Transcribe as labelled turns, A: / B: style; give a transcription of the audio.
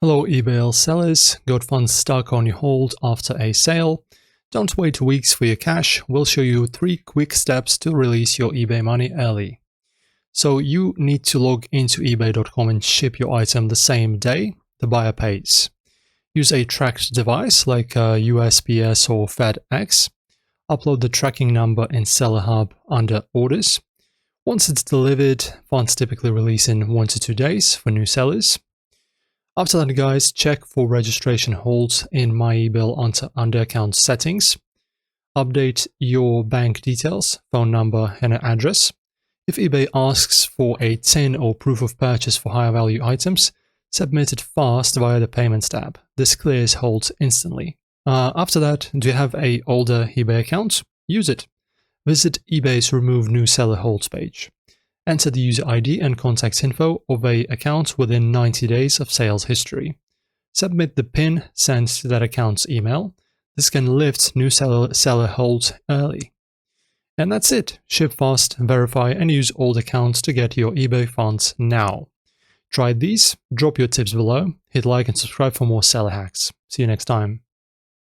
A: Hello eBay sellers, got funds stuck on your hold after a sale? Don't wait weeks for your cash, we'll show you 3 quick steps to release your eBay money early. So you need to log into ebay.com and ship your item the same day the buyer pays. Use a tracked device like USPS or FedEx. Upload the tracking number in Seller Hub under Orders. Once it's delivered, funds typically release in 1 to 2 days for new sellers. After that, guys, check for registration holds in My eBay under Account Settings. Update your bank details, phone number, and address. If eBay asks for a TIN or proof of purchase for higher value items, submit it fast via the Payments tab. This clears holds instantly. After that, do you have an older eBay account? Use it. Visit eBay's Remove New Seller Holds page. Enter the user ID and contact info of an account within 90 days of sales history. Submit the PIN sent to that account's email. This can lift new seller holds early. And that's it. Ship fast, verify, and use old accounts to get your eBay funds now. Try these, drop your tips below, hit like and subscribe for more seller hacks. See you next time.